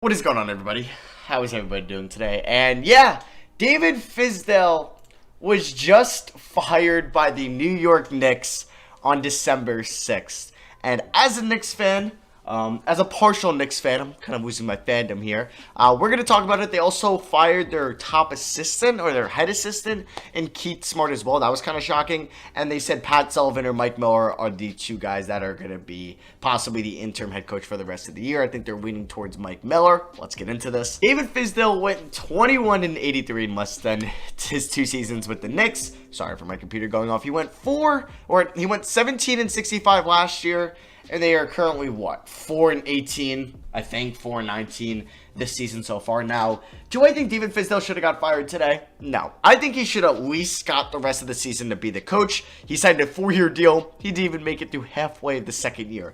What is going on, everybody? How is everybody doing today? And yeah, David Fizdale was just fired by the New York Knicks on December 6th. And as a Knicks fan, as a partial Knicks fan, I'm kind of losing my fandom here. We're going to talk about it. They also fired their top assistant, or their head assistant, and Keith Smart as well. That was kind of shocking. And they said Pat Sullivan or Mike Miller are the two guys that are going to be possibly the interim head coach for the rest of the year. I think they're leaning towards Mike Miller. Let's get into this. David Fizdale went 21-83 in less than his 2 seasons with the Knicks. Sorry for my computer going off. He went 17-65 last year. And they are currently, 4-18, I think, 4-19 this season so far. Now, do I think David Fizdale should have got fired today? No. I think he should at least got the rest of the season to be the coach. He signed a 4-year deal. He didn't even make it through halfway of the second year.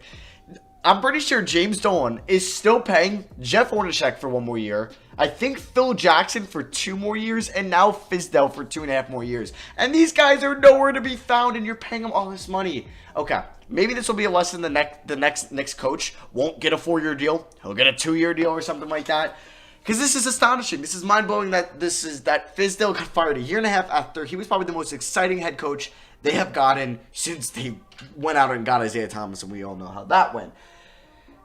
I'm pretty sure James Dolan is still paying Jeff Hornacek for 1 more year. I think Phil Jackson for 2 more years, and now Fizdale for 2.5 more years. And these guys are nowhere to be found, and you're paying them all this money. Okay, maybe this will be a lesson. The next coach won't get a 4-year deal. He'll get a 2-year deal or something like that. Because this is astonishing. This is mind-blowing that Fizdale got fired a year and a half after he was probably the most exciting head coach they have gotten since they went out and got Isaiah Thomas, and we all know how that went.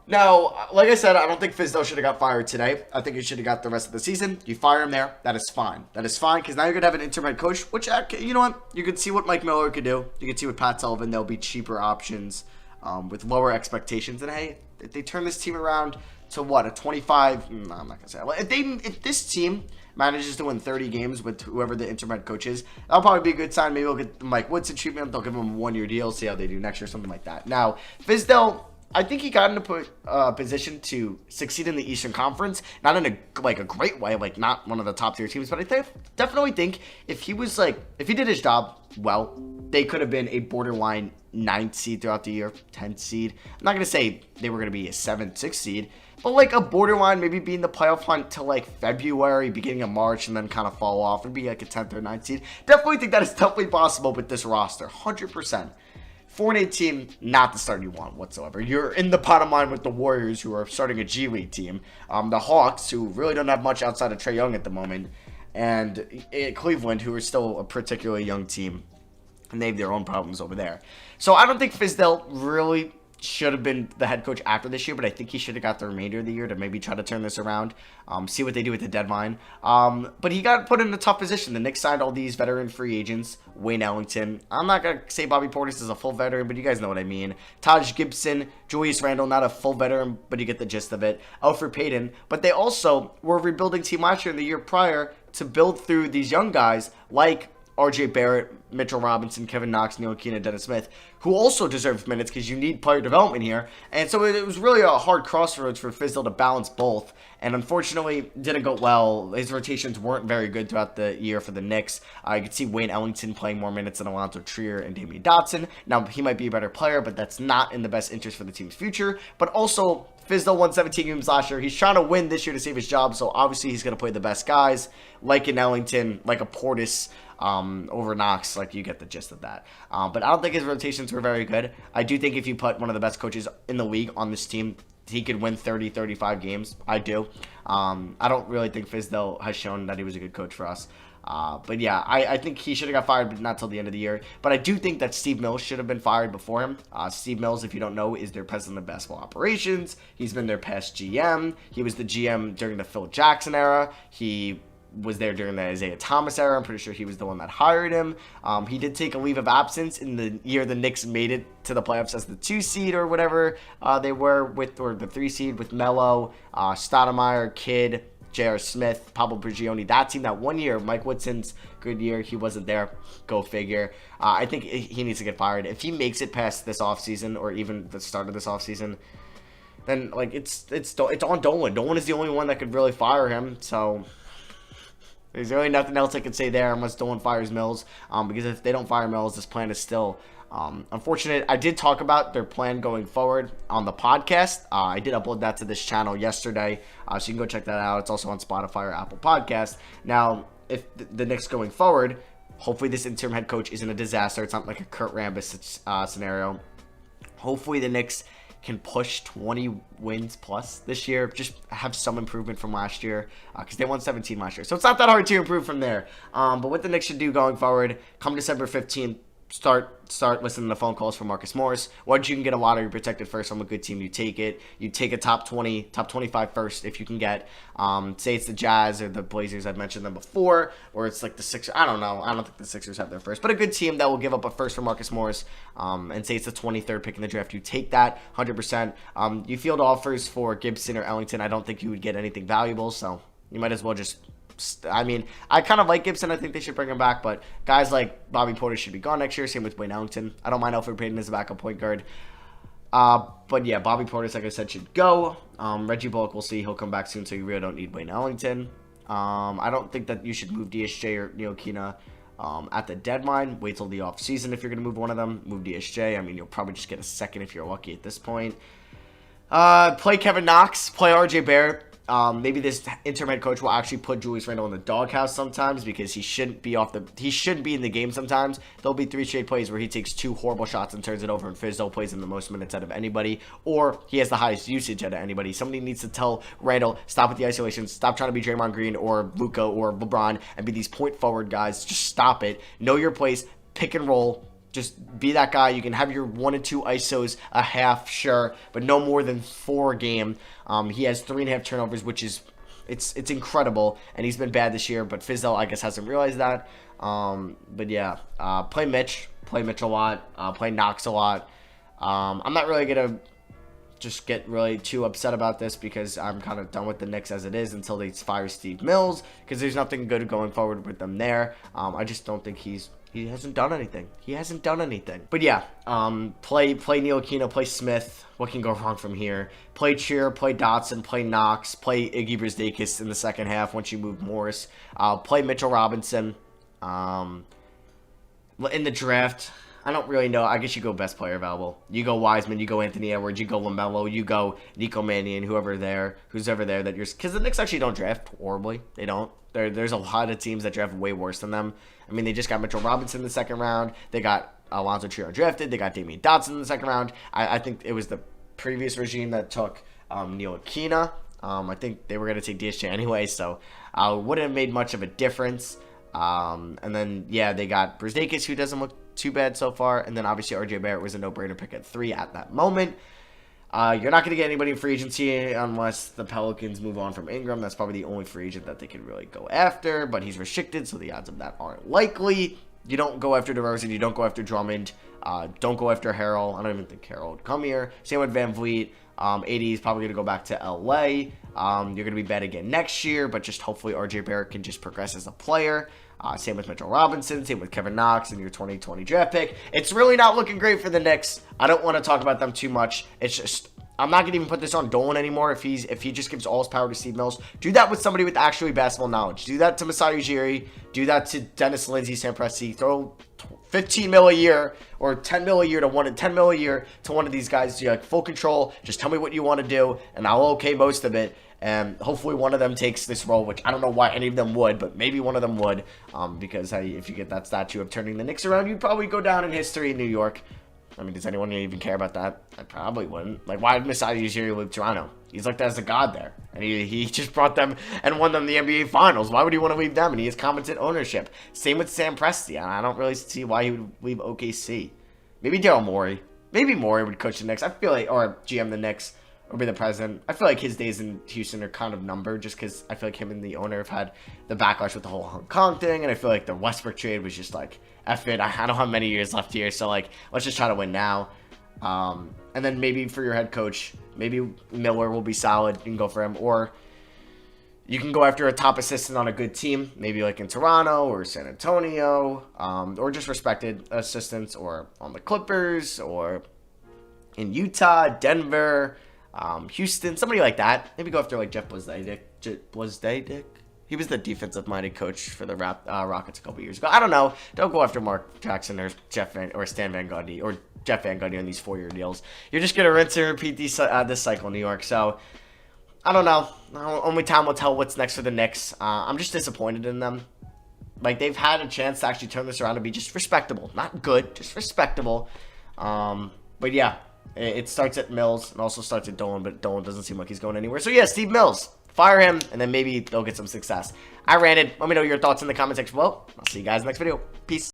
Now, like I said, I don't think Fizdale should have got fired today. I think he should have got the rest of the season. You fire him there, that is fine. That is fine, because now you're going to have an interim head coach, which, you know what? You can see what Mike Miller could do. You can see what Pat Sullivan. There'll be cheaper options with lower expectations. And, hey, if they turn this team around to, a 25? No, I'm not going to say that. If this team manages to win 30 games with whoever the interim head coach is, that'll probably be a good sign. Maybe they'll get the Mike Woodson treatment. They'll give him a 1-year deal, see how they do next year, something like that. Now, Fizdale, I think he got into a position to succeed in the Eastern Conference, not in a great way, not one of the top tier teams, but I definitely think if he did his job well, they could have been a borderline 9th seed throughout the year, 10th seed. I'm not going to say they were going to be a 7th, 6th seed, but a borderline, maybe be in the playoff hunt till February, beginning of March, and then kind of fall off and be a 10th or 9th seed. Definitely think that is definitely possible with this roster, 100%. 4-18, not the start you want whatsoever. You're in the bottom line with the Warriors, who are starting a G League team. The Hawks, who really don't have much outside of Trae Young at the moment. And Cleveland, who are still a particularly young team. And they have their own problems over there. So I don't think Fizdale really should have been the head coach after this year, but I think he should have got the remainder of the year to maybe try to turn this around, see what they do with the deadline. But he got put in a tough position. The Knicks signed all these veteran free agents. Wayne Ellington. I'm not going to say Bobby Portis is a full veteran, but you guys know what I mean. Taj Gibson, Julius Randle, not a full veteran, but you get the gist of it. Elfrid Payton. But they also were a rebuilding team last year and the year prior to build through these young guys like R.J. Barrett, Mitchell Robinson, Kevin Knox, Neil Keane, Dennis Smith, who also deserve minutes because you need player development here. And so it was really a hard crossroads for Fizdale to balance both. And unfortunately, didn't go well. His rotations weren't very good throughout the year for the Knicks. You could see Wayne Ellington playing more minutes than Alonzo Trier and Damian Dotson. Now, he might be a better player, but that's not in the best interest for the team's future. But also, Fizdale won 17 games last year. He's trying to win this year to save his job, so obviously he's going to play the best guys, like an Ellington, like a Portis, over Knox. You get the gist of that. But I don't think his rotations were very good. I do think if you put one of the best coaches in the league on this team, he could win 30, 35 games. I do. I don't really think Fizdale has shown that he was a good coach for us. But yeah, I think he should have got fired, but not till the end of the year. But I do think that Steve Mills should have been fired before him. Steve Mills, if you don't know, is their president of basketball operations. He's been their past GM. He was the GM during the Phil Jackson era. He was there during the Isaiah Thomas era. I'm pretty sure he was the one that hired him. He did take a leave of absence in the year the Knicks made it to the playoffs as the 2 seed or whatever they were with, or the 3 seed with Melo, Stoudemire, Kidd, J.R. Smith, Pablo Prigioni. That team, that 1 year, Mike Woodson's good year, he wasn't there. Go figure. I think he needs to get fired. If he makes it past this offseason or even the start of this offseason, then it's on Dolan. Dolan is the only one that could really fire him. So there's really nothing else I could say there unless Dolan fires Mills. Because if they don't fire Mills, this plan is still unfortunate. I did talk about their plan going forward on the podcast. I did upload that to this channel yesterday, so you can go check that out. It's also on Spotify or Apple Podcast. Now, if the Knicks going forward, hopefully this interim head coach isn't a disaster. It's not like a Kurt Rambis scenario. Hopefully the Knicks can push 20 wins plus this year, just have some improvement from last year, because they won 17 last year. So it's not that hard to improve from there. But what the Knicks should do going forward, come December 15th, start listening to phone calls from Marcus Morris. Once you can get a lottery protected first from a good team, you take it. You take a top 20, top 25 first if you can get. Say it's the Jazz or the Blazers. I've mentioned them before. Or it's like the Sixers. I don't know. I don't think the Sixers have their first. But a good team that will give up a first for Marcus Morris. And say it's the 23rd pick in the draft. You take that 100%. You field offers for Gibson or Ellington. I don't think you would get anything valuable. So you might as well just... I mean, I kind of like Gibson. I think they should bring him back, but guys like Bobby Portis should be gone next year. Same with Wayne Ellington. I don't mind Elfrid Payton as a backup point guard. But yeah, Bobby Portis, like I said, should go. Reggie Bullock, we'll see. He'll come back soon, so you really don't need Wayne Ellington. I don't think that you should move DSJ or Ntilikina at the deadline. Wait till the offseason if you're going to move one of them. Move DSJ. I mean, you'll probably just get a second if you're lucky at this point. Play Kevin Knox. Play RJ Barrett. Maybe this interim head coach will actually put Julius Randle in the doghouse sometimes because he shouldn't be in the game sometimes. There'll be 3 straight plays where he takes 2 horrible shots and turns it over, and Fizdale plays him the most minutes out of anybody, or he has the highest usage out of anybody. Somebody needs to tell Randle, stop with the isolation, stop trying to be Draymond Green or Luka or LeBron and be these point forward guys. Just stop it. Know your place. Pick and roll. Just be that guy. You can have your 1 and 2 ISOs a half, sure, but no more than 4 a game. He has 3.5 turnovers, which is it's incredible, and he's been bad this year. But Fizdale, I guess, hasn't realized that. But yeah, play Mitch a lot. Play Knox a lot. I'm not really gonna just get really too upset about this because I'm kind of done with the Knicks as it is until they fire Steve Mills, because there's nothing good going forward with them there. I just don't think he hasn't done anything. He hasn't done anything. But yeah, play Ntilikina, play Smith. What can go wrong from here? Play Cheer, play Dotson, play Knox, play Iggy Brzdeikis in the second half once you move Morris. Play Mitchell Robinson. In the draft, I don't really know. I guess you go best player available. You go Wiseman, you go Anthony Edwards, you go LaMelo, you go Nico Mannion, who's ever there that you're... Because the Knicks actually don't draft horribly. They don't. There's a lot of teams that draft way worse than them. I mean, they just got Mitchell Robinson in the second round. They got Alonzo Trier drafted. They got Damian Dotson in the second round. I think it was the previous regime that took Ntilikina. I think they were going to take DSJ anyway, so wouldn't have made much of a difference. And then, yeah, they got Brzdeikis, who doesn't look too bad so far. And then, obviously, RJ Barrett was a no-brainer pick at 3 at that moment. You're not going to get anybody in free agency unless the Pelicans move on from Ingram. That's probably the only free agent that they can really go after, but he's restricted, so the odds of that aren't likely. You don't go after DeRozan. You don't go after Drummond. Don't go after Harrell. I don't even think Harrell would come here. Same with Van Vliet. AD is probably going to go back to LA. You're going to be bad again next year, but just hopefully RJ Barrett can just progress as a player. Same with Mitchell Robinson. Same with Kevin Knox in your 2020 draft pick. It's really not looking great for the Knicks. I don't want to talk about them too much. It's just... I'm not going to even put this on Dolan anymore if he just gives all his power to Steve Mills. Do that with somebody with actually basketball knowledge. Do that to Masai Ujiri. Do that to Dennis Lindsey, Sam Presti. Throw $15 million a year or $10 million a year to one of these guys. You like full control. Just tell me what you want to do, and I'll okay most of it. And hopefully one of them takes this role, which I don't know why any of them would, but maybe one of them would. Because if you get that statue of turning the Knicks around, you'd probably go down in history in New York. I mean, does anyone even care about that? I probably wouldn't. Like, why did Masai Ujiri leave Toronto? He's looked as a god there. And he just brought them and won them the NBA Finals. Why would he want to leave them? And he has competent ownership. Same with Sam Presti. I don't really see why he would leave OKC. Maybe Daryl Morey. Maybe Morey would coach the Knicks. I feel like, or GM the Knicks, or be the president. I feel like his days in Houston are kind of numbered just because I feel like him and the owner have had the backlash with the whole Hong Kong thing. And I feel like the Westbrook trade was just like, F it, I don't have many years left here, so like let's just try to win now. And then maybe for your head coach, maybe Miller will be solid. You can go for him, or you can go after a top assistant on a good team, maybe like in Toronto or San Antonio, or just respected assistants, or on the Clippers, or in Utah, Denver, Houston, somebody like that. Maybe go after like Jeff Bledsoe. He was the defensive-minded coach for the Rockets a couple years ago. I don't know. Don't go after Mark Jackson or Stan Van Gundy or Jeff Van Gundy on these 4-year deals. You're just gonna rinse and repeat this cycle in New York. So I don't know. Only time will tell what's next for the Knicks. I'm just disappointed in them. Like, they've had a chance to actually turn this around and be just respectable, not good, just respectable. But yeah, It starts at Mills and also starts at Dolan, but Dolan doesn't seem like he's going anywhere. So yeah, Steve Mills. Fire him, and then maybe they'll get some success. I ranted. Let me know your thoughts in the comment section below. I'll see you guys in the next video. Peace.